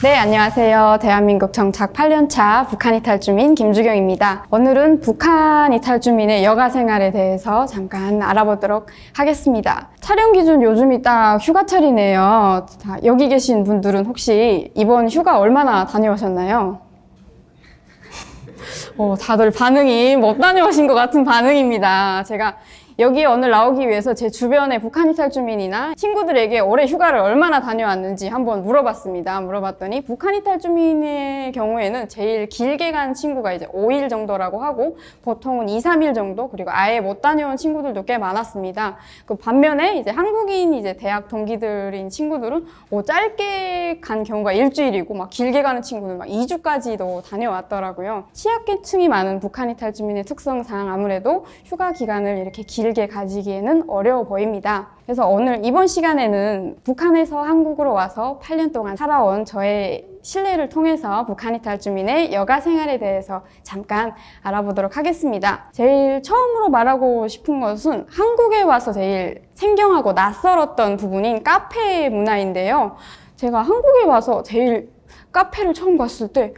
네, 안녕하세요. 대한민국 정착 8년차 북한 이탈 주민 김주경입니다. 오늘은 북한 이탈 주민의 여가 생활에 대해서 잠깐 알아보도록 하겠습니다. 촬영 기준 요즘이 딱 휴가철이네요. 자, 여기 계신 분들은 혹시 이번 휴가 얼마나 다녀오셨나요? 다들 반응이 못 다녀오신 것 같은 반응입니다. 제가 여기 오늘 나오기 위해서 제 주변의 북한 이탈 주민이나 친구들에게 올해 휴가를 얼마나 다녀왔는지 한번 물어봤습니다. 물어봤더니 북한 이탈 주민의 경우에는 제일 길게 간 친구가 이제 5일 정도라고 하고 보통은 2, 3일 정도, 그리고 아예 못 다녀온 친구들도 꽤 많았습니다. 그 반면에 이제 한국인 이제 대학 동기들인 친구들은 짧게 간 경우가 일주일이고 막 길게 가는 친구는 막 2주까지도 다녀왔더라고요. 취약계층이 많은 북한 이탈 주민의 특성상 아무래도 휴가 기간을 이렇게 길게 가지기에는 어려워 보입니다. 그래서 오늘 이번 시간에는 북한에서 한국으로 와서 8년 동안 살아온 저의 신뢰를 통해서 북한 이탈 주민의 여가 생활에 대해서 잠깐 알아보도록 하겠습니다. 제일 처음으로 말하고 싶은 것은 한국에 와서 제일 생경하고 낯설었던 부분인 카페 문화인데요. 제가 한국에 와서 제일 카페를 처음 갔을 때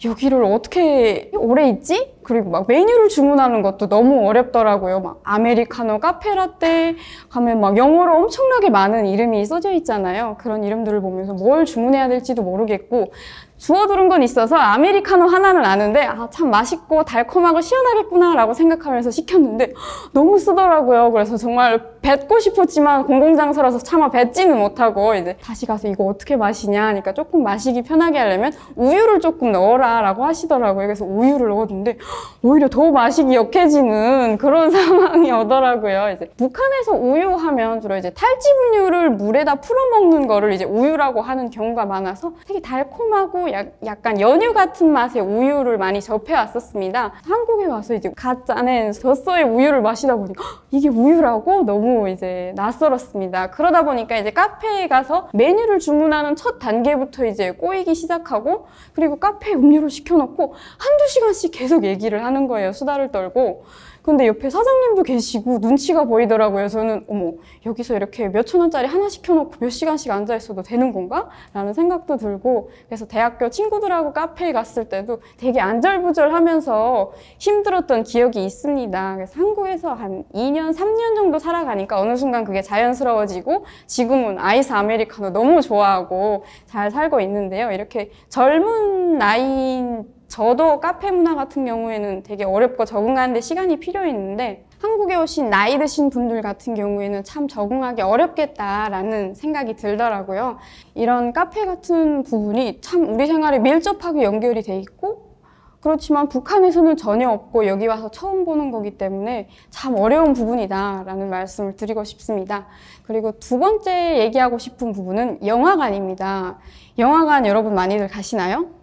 여기를 어떻게 오래 있지? 그리고 막 메뉴를 주문하는 것도 너무 어렵더라고요. 막 아메리카노, 카페라떼 가면 막 영어로 엄청나게 많은 이름이 써져 있잖아요. 그런 이름들을 보면서 뭘 주문해야 될지도 모르겠고, 주워들은 건 있어서 아메리카노 하나는 아는데 참 맛있고 달콤하고 시원하겠구나 라고 생각하면서 시켰는데 너무 쓰더라고요. 그래서 정말 뱉고 싶었지만 공공장소라서 차마 뱉지는 못하고 이제 다시 가서 이거 어떻게 마시냐 하니까 조금 마시기 편하게 하려면 우유를 조금 넣어라 라고 하시더라고요. 그래서 우유를 넣었는데 오히려 더 마시기 역해지는 그런 상황이 오더라고요. 이제 북한에서 우유 하면 주로 이제 탈지분유를 물에다 풀어 먹는 거를 이제 우유라고 하는 경우가 많아서 되게 달콤하고 약간 연유 같은 맛의 우유를 많이 접해왔었습니다. 한국에 와서 이제 갓 짜낸 젖소의 우유를 마시다 보니까 이게 우유라고 너무 이제 낯설었습니다. 그러다 보니까 이제 카페에 가서 메뉴를 주문하는 첫 단계부터 이제 꼬이기 시작하고, 그리고 카페에 음료를 시켜놓고 한두 시간씩 계속 얘기를 하는 거예요. 수다를 떨고. 근데 옆에 사장님도 계시고 눈치가 보이더라고요. 저는 어머, 여기서 이렇게 몇천 원짜리 하나 시켜놓고 몇 시간씩 앉아있어도 되는 건가? 라는 생각도 들고, 그래서 대학교 친구들하고 카페에 갔을 때도 되게 안절부절하면서 힘들었던 기억이 있습니다. 그래서 한국에서 한 2년, 3년 정도 살아가니까 어느 순간 그게 자연스러워지고 지금은 아이스 아메리카노 너무 좋아하고 잘 살고 있는데요. 이렇게 젊은 나이인 저도 카페 문화 같은 경우에는 되게 어렵고 적응하는 데 시간이 필요했는데, 한국에 오신 나이 드신 분들 같은 경우에는 참 적응하기 어렵겠다라는 생각이 들더라고요. 이런 카페 같은 부분이 참 우리 생활에 밀접하게 연결이 돼 있고, 그렇지만 북한에서는 전혀 없고 여기 와서 처음 보는 거기 때문에 참 어려운 부분이다라는 말씀을 드리고 싶습니다. 그리고 두 번째 얘기하고 싶은 부분은 영화관입니다. 영화관 여러분 많이들 가시나요?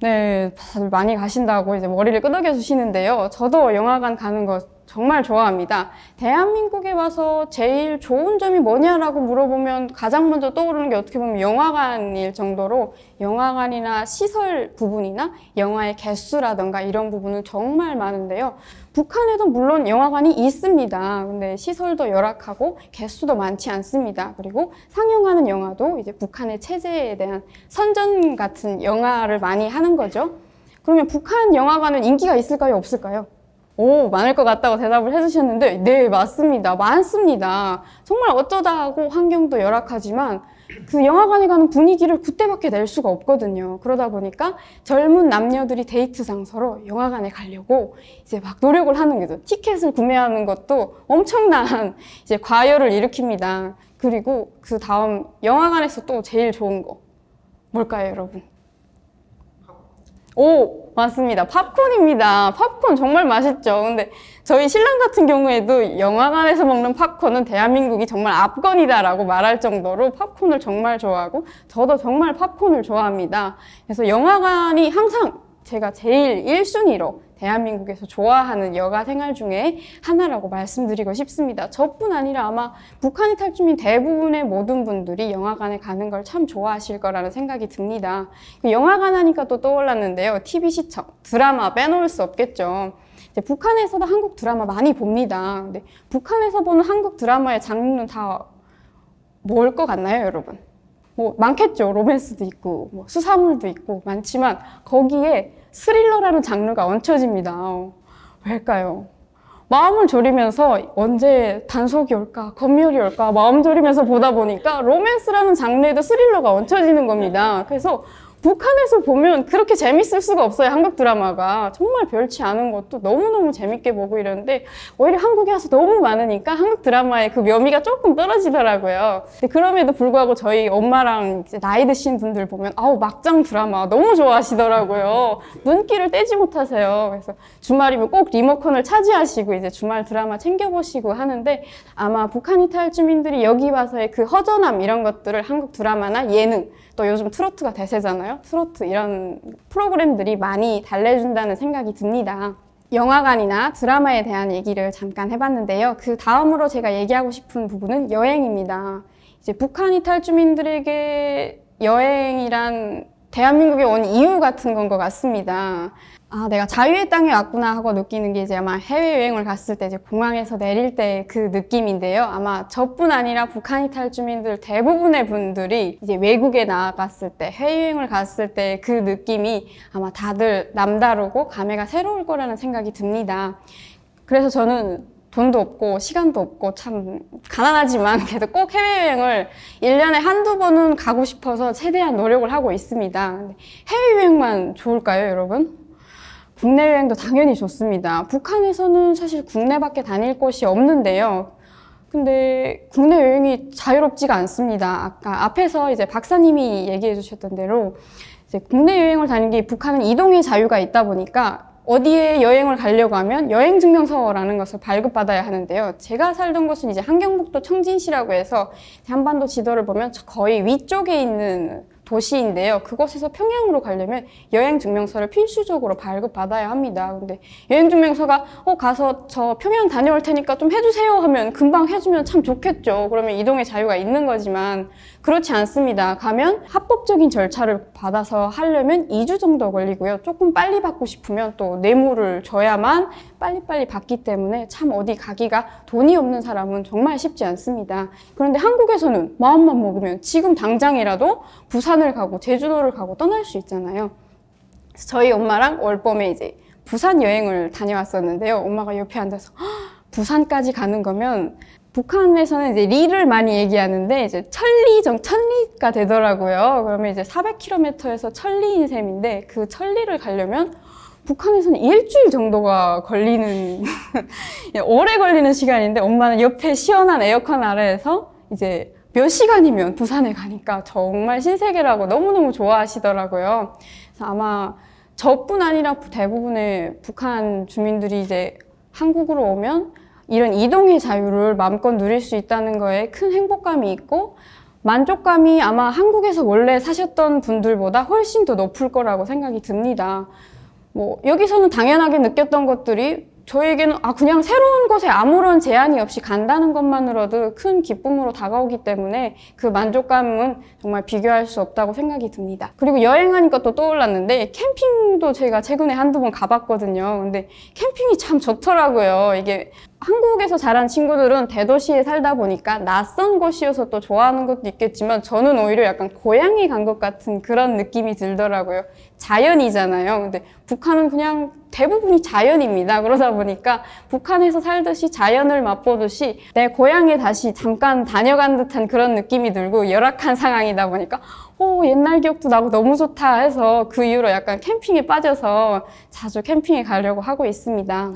네, 다들 많이 가신다고 이제 머리를 끄덕여 주시는데요. 저도 영화관 가는 거 정말 좋아합니다. 대한민국에 와서 제일 좋은 점이 뭐냐라고 물어보면 가장 먼저 떠오르는 게 어떻게 보면 영화관일 정도로, 영화관이나 시설 부분이나 영화의 개수라던가 이런 부분은 정말 많은데요. 북한에도 물론 영화관이 있습니다. 근데 시설도 열악하고 개수도 많지 않습니다. 그리고 상영하는 영화도 이제 북한의 체제에 대한 선전 같은 영화를 많이 하는 거죠. 그러면 북한 영화관은 인기가 있을까요? 없을까요? 많을 것 같다고 대답을 해주셨는데, 네, 맞습니다. 많습니다. 정말 어쩌다 하고 환경도 열악하지만 그 영화관에 가는 분위기를 그때밖에 낼 수가 없거든요. 그러다 보니까 젊은 남녀들이 데이트 장소로 영화관에 가려고 이제 막 노력을 하는 거죠. 티켓을 구매하는 것도 엄청난 이제 과열을 일으킵니다. 그리고 그 다음 영화관에서 또 제일 좋은 거 뭘까요, 여러분? 맞습니다. 팝콘입니다. 팝콘 정말 맛있죠. 근데 저희 신랑 같은 경우에도 영화관에서 먹는 팝콘은 대한민국이 정말 압권이다라고 말할 정도로 팝콘을 정말 좋아하고, 저도 정말 팝콘을 좋아합니다. 그래서 영화관이 항상 제가 제일 1순위로 대한민국에서 좋아하는 여가 생활 중에 하나라고 말씀드리고 싶습니다. 저뿐 아니라 아마 북한 이탈 주민 대부분의 모든 분들이 영화관에 가는 걸 참 좋아하실 거라는 생각이 듭니다. 영화관 하니까 또 떠올랐는데요. TV 시청, 드라마 빼놓을 수 없겠죠. 이제 북한에서도 한국 드라마 많이 봅니다. 근데 북한에서 보는 한국 드라마의 장르는 다 뭘 것 같나요, 여러분? 뭐 많겠죠. 로맨스도 있고 뭐 수사물도 있고 많지만 거기에 스릴러라는 장르가 얹혀집니다. 왜일까요? 마음을 졸이면서 언제 단속이 올까, 검열이 올까 마음 졸이면서 보다 보니까 로맨스라는 장르에도 스릴러가 얹혀지는 겁니다. 그래서 북한에서 보면 그렇게 재밌을 수가 없어요. 한국 드라마가 정말 별치 않은 것도 너무너무 재밌게 보고 이러는데 오히려 한국에 와서 너무 많으니까 한국 드라마의 그 묘미가 조금 떨어지더라고요. 근데 그럼에도 불구하고 저희 엄마랑 이제 나이 드신 분들 보면 아우 막장 드라마 너무 좋아하시더라고요. 눈길을 떼지 못하세요. 그래서 주말이면 꼭 리모컨을 차지하시고 이제 주말 드라마 챙겨보시고 하는데 아마 북한 이탈 주민들이 여기 와서의 그 허전함 이런 것들을 한국 드라마나 예능 또 요즘 트로트가 대세잖아요. 트로트 이런 프로그램들이 많이 달래준다는 생각이 듭니다. 영화관이나 드라마에 대한 얘기를 잠깐 해봤는데요. 그 다음으로 제가 얘기하고 싶은 부분은 여행입니다. 이제 북한 이탈 주민들에게 여행이란 대한민국에 온 이유 같은 건 것 같습니다. 아, 내가 자유의 땅에 왔구나 하고 느끼는 게 이제 아마 해외여행을 갔을 때 이제 공항에서 내릴 때 그 느낌인데요. 아마 저뿐 아니라 북한 이탈 주민들 대부분의 분들이 이제 외국에 나갔을 때, 해외여행을 갔을 때 그 느낌이 아마 다들 남다르고 감회가 새로울 거라는 생각이 듭니다. 그래서 저는 돈도 없고 시간도 없고 참 가난하지만 그래도 꼭 해외여행을 1년에 한두 번은 가고 싶어서 최대한 노력을 하고 있습니다. 근데 해외여행만 좋을까요, 여러분? 국내 여행도 당연히 좋습니다. 북한에서는 사실 국내밖에 다닐 곳이 없는데요. 근데 국내 여행이 자유롭지가 않습니다. 아까 앞에서 이제 박사님이 얘기해 주셨던 대로 이제 국내 여행을 다니는 게 북한은 이동의 자유가 있다 보니까 어디에 여행을 가려고 하면 여행증명서라는 것을 발급받아야 하는데요. 제가 살던 곳은 이제 함경북도 청진시라고 해서 한반도 지도를 보면 거의 위쪽에 있는 도시인데요. 그곳에서 평양으로 가려면 여행증명서를 필수적으로 발급받아야 합니다. 근데 여행증명서가 가서 저 평양 다녀올 테니까 좀 해주세요 하면 금방 해주면 참 좋겠죠. 그러면 이동의 자유가 있는 거지만 그렇지 않습니다. 가면 합법적인 절차를 받아서 하려면 2주 정도 걸리고요. 조금 빨리 받고 싶으면 또 뇌물을 줘야만 빨리빨리 받기 때문에 참 어디 가기가 돈이 없는 사람은 정말 쉽지 않습니다. 그런데 한국에서는 마음만 먹으면 지금 당장이라도 부산을 가고 제주도를 가고 떠날 수 있잖아요. 그래서 저희 엄마랑 월봄에 이제 부산 여행을 다녀왔었는데요. 엄마가 옆에 앉아서 부산까지 가는 거면 북한에서는 이제 리를 많이 얘기하는데 이제 천리가 되더라고요. 그러면 이제 400km에서 천리인 셈인데 그 천리를 가려면 북한에서는 일주일 정도가 걸리는 오래 걸리는 시간인데 엄마는 옆에 시원한 에어컨 아래에서 이제 몇 시간이면 부산에 가니까 정말 신세계라고 너무너무 좋아하시더라고요. 그래서 아마 저뿐 아니라 대부분의 북한 주민들이 이제 한국으로 오면 이런 이동의 자유를 마음껏 누릴 수 있다는 거에 큰 행복감이 있고 만족감이 아마 한국에서 원래 사셨던 분들보다 훨씬 더 높을 거라고 생각이 듭니다. 뭐 여기서는 당연하게 느꼈던 것들이 저에게는 그냥 새로운 곳에 아무런 제한이 없이 간다는 것만으로도 큰 기쁨으로 다가오기 때문에 그 만족감은 정말 비교할 수 없다고 생각이 듭니다. 그리고 여행하니까 또 떠올랐는데 캠핑도 제가 최근에 한두 번 가봤거든요. 근데 캠핑이 참 좋더라고요. 이게 한국에서 자란 친구들은 대도시에 살다 보니까 낯선 곳이어서 또 좋아하는 것도 있겠지만 저는 오히려 약간 고향에 간 것 같은 그런 느낌이 들더라고요. 자연이잖아요. 근데 북한은 그냥 대부분이 자연입니다. 그러다 보니까 북한에서 살듯이 자연을 맛보듯이 내 고향에 다시 잠깐 다녀간 듯한 그런 느낌이 들고 열악한 상황이다 보니까 옛날 기억도 나고 너무 좋다 해서 그 이후로 약간 캠핑에 빠져서 자주 캠핑에 가려고 하고 있습니다.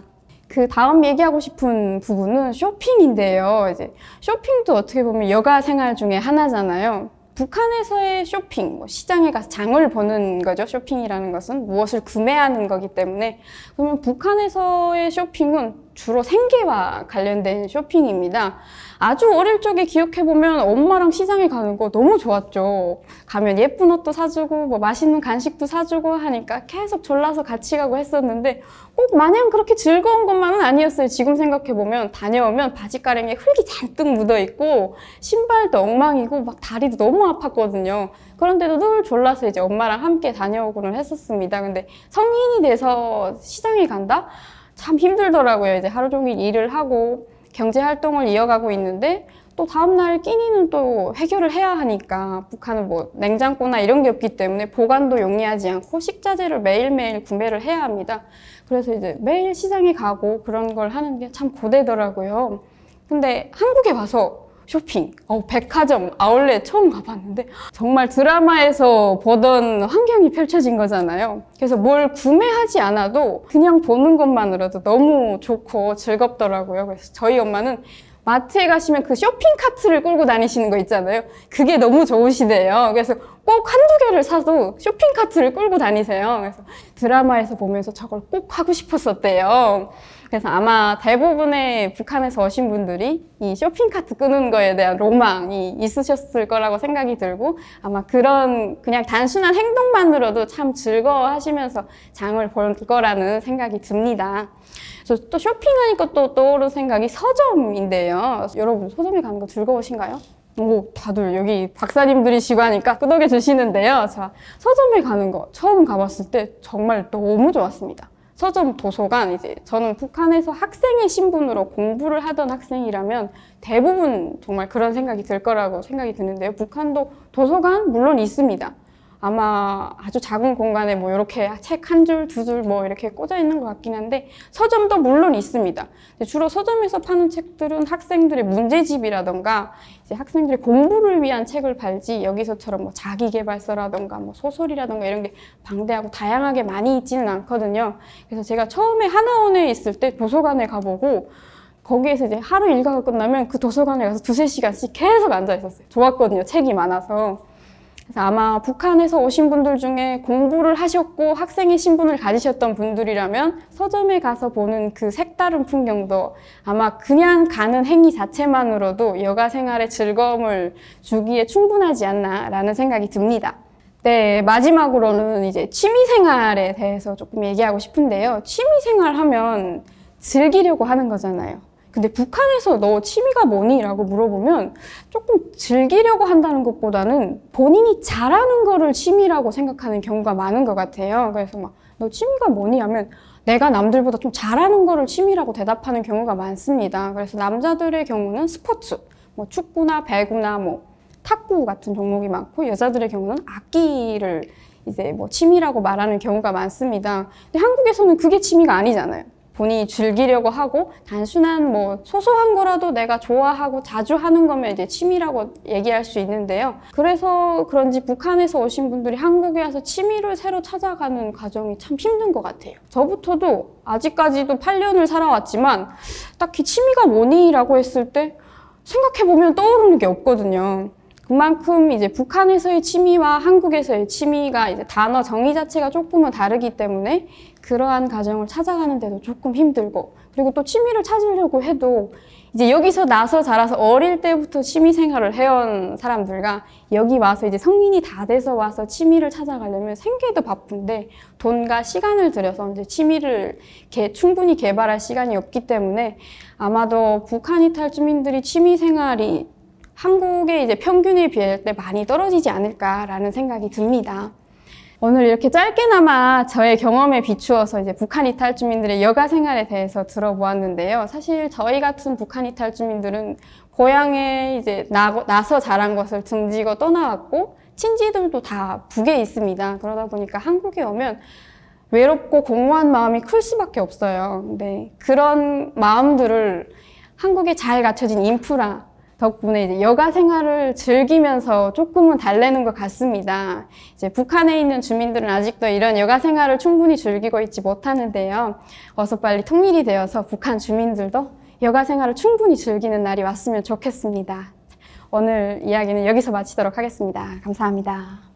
그 다음 얘기하고 싶은 부분은 쇼핑인데요. 이제 쇼핑도 어떻게 보면 여가 생활 중에 하나잖아요. 북한에서의 쇼핑, 시장에 가서 장을 보는 거죠. 쇼핑이라는 것은 무엇을 구매하는 거기 때문에. 그러면 북한에서의 쇼핑은 주로 생계와 관련된 쇼핑입니다. 아주 어릴 적에 기억해보면 엄마랑 시장에 가는 거 너무 좋았죠. 가면 예쁜 옷도 사주고 뭐 맛있는 간식도 사주고 하니까 계속 졸라서 같이 가고 했었는데 꼭 마냥 그렇게 즐거운 것만은 아니었어요. 지금 생각해보면 다녀오면 바지가랑이에 흙이 잔뜩 묻어있고 신발도 엉망이고 막 다리도 너무 아팠거든요. 그런데도 늘 졸라서 이제 엄마랑 함께 다녀오고는 했었습니다. 근데 성인이 돼서 시장에 간다? 참 힘들더라고요. 이제 하루 종일 일을 하고 경제 활동을 이어가고 있는데 또 다음날 끼니는 또 해결을 해야 하니까 북한은 뭐 냉장고나 이런 게 없기 때문에 보관도 용이하지 않고 식자재를 매일매일 구매를 해야 합니다. 그래서 이제 매일 시장에 가고 그런 걸 하는 게 참 고되더라고요. 근데 한국에 와서 쇼핑, 백화점, 아울렛 처음 가봤는데 정말 드라마에서 보던 환경이 펼쳐진 거잖아요. 그래서 뭘 구매하지 않아도 그냥 보는 것만으로도 너무 좋고 즐겁더라고요. 그래서 저희 엄마는 마트에 가시면 그 쇼핑 카트를 끌고 다니시는 거 있잖아요. 그게 너무 좋으시대요. 그래서 꼭 한두 개를 사도 쇼핑 카트를 끌고 다니세요. 그래서 드라마에서 보면서 저걸 꼭 하고 싶었었대요. 그래서 아마 대부분의 북한에서 오신 분들이 이 쇼핑 카트 끄는 거에 대한 로망이 있으셨을 거라고 생각이 들고 아마 그런 그냥 단순한 행동만으로도 참 즐거워하시면서 장을 볼 거라는 생각이 듭니다. 그래서 또 쇼핑하니까 또 떠오른 생각이 서점인데요. 여러분 서점에 가는 거 즐거우신가요? 오, 다들 여기 박사님들이시고 하니까 끄덕여 주시는데요. 자, 서점에 가는 거 처음 가봤을 때 정말 너무 좋았습니다. 서점 도서관, 이제 저는 북한에서 학생의 신분으로 공부를 하던 학생이라면 대부분 정말 그런 생각이 들 거라고 생각이 드는데요. 북한도 도서관 물론 있습니다. 아마 아주 작은 공간에 뭐 이렇게 책 한 줄, 두 줄 뭐 이렇게 꽂아 있는 것 같긴 한데 서점도 물론 있습니다. 주로 서점에서 파는 책들은 학생들의 문제집이라던가 이제 학생들의 공부를 위한 책을 팔지 여기서처럼 뭐 자기계발서라던가 뭐 소설이라던가 이런 게 방대하고 다양하게 많이 있지는 않거든요. 그래서 제가 처음에 하나원에 있을 때 도서관에 가보고 거기에서 이제 하루 일과가 끝나면 그 도서관에 가서 두세 시간씩 계속 앉아 있었어요. 좋았거든요. 책이 많아서. 그래서 아마 북한에서 오신 분들 중에 공부를 하셨고 학생의 신분을 가지셨던 분들이라면 서점에 가서 보는 그 색다른 풍경도 아마 그냥 가는 행위 자체만으로도 여가 생활의 즐거움을 주기에 충분하지 않나라는 생각이 듭니다. 네, 마지막으로는 이제 취미생활에 대해서 조금 얘기하고 싶은데요. 취미생활 하면 즐기려고 하는 거잖아요. 근데 북한에서 너 취미가 뭐니? 라고 물어보면 조금 즐기려고 한다는 것보다는 본인이 잘하는 거를 취미라고 생각하는 경우가 많은 것 같아요. 그래서 막 너 취미가 뭐니? 하면 내가 남들보다 좀 잘하는 거를 취미라고 대답하는 경우가 많습니다. 그래서 남자들의 경우는 스포츠, 뭐 축구나 배구나 뭐 탁구 같은 종목이 많고 여자들의 경우는 악기를 이제 뭐 취미라고 말하는 경우가 많습니다. 근데 한국에서는 그게 취미가 아니잖아요. 본인이 즐기려고 하고 단순한 뭐 소소한 거라도 내가 좋아하고 자주 하는 거면 이제 취미라고 얘기할 수 있는데요. 그래서 그런지 북한에서 오신 분들이 한국에 와서 취미를 새로 찾아가는 과정이 참 힘든 것 같아요. 저부터도 아직까지도 8년을 살아왔지만 딱히 취미가 뭐니? 라고 했을 때 생각해보면 떠오르는 게 없거든요. 그만큼 이제 북한에서의 취미와 한국에서의 취미가 이제 단어 정의 자체가 조금은 다르기 때문에 그러한 과정을 찾아가는데도 조금 힘들고 그리고 또 취미를 찾으려고 해도 이제 여기서 나서 자라서 어릴 때부터 취미 생활을 해온 사람들과 여기 와서 이제 성인이 다 돼서 와서 취미를 찾아가려면 생계도 바쁜데 돈과 시간을 들여서 이제 취미를 충분히 개발할 시간이 없기 때문에 아마도 북한 이탈 주민들이 취미 생활이 한국의 이제 평균에 비할 때 많이 떨어지지 않을까라는 생각이 듭니다. 오늘 이렇게 짧게나마 저의 경험에 비추어서 이제 북한 이탈 주민들의 여가 생활에 대해서 들어보았는데요. 사실 저희 같은 북한 이탈 주민들은 고향에 이제 나서 자란 것을 등지고 떠나왔고 친지들도 다 북에 있습니다. 그러다 보니까 한국에 오면 외롭고 공허한 마음이 클 수밖에 없어요. 근데 그런 마음들을 한국에 잘 갖춰진 인프라 덕분에 이제 여가 생활을 즐기면서 조금은 달래는 것 같습니다. 이제 북한에 있는 주민들은 아직도 이런 여가 생활을 충분히 즐기고 있지 못하는데요. 어서 빨리 통일이 되어서 북한 주민들도 여가 생활을 충분히 즐기는 날이 왔으면 좋겠습니다. 오늘 이야기는 여기서 마치도록 하겠습니다. 감사합니다.